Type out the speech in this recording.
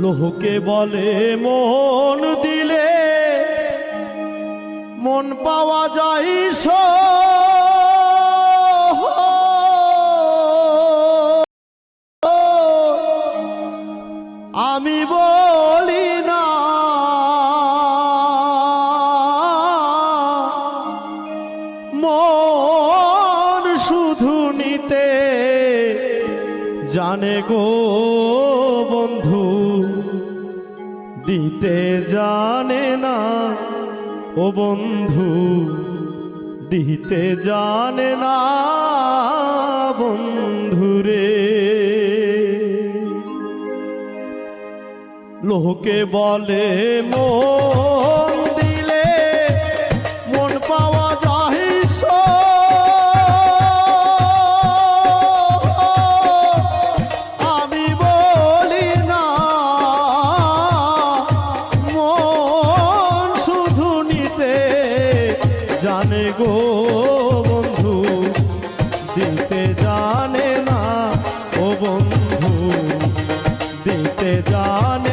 লোহকে বলে মন দিলে মন পাওয়া যায় আমি বলি না মন শুধু নিতে জানে গো বন্ধু, দিতে জানে না ও বন্ধু, দিতে জানে না বন্ধুরে। লোকে বলে মন দিলে মন পাওয়া যায় আমি বলি না মন শুধু নিতে জানে গো বন্ধু, দিতে জানে না ও বন্ধু, দিতে জানে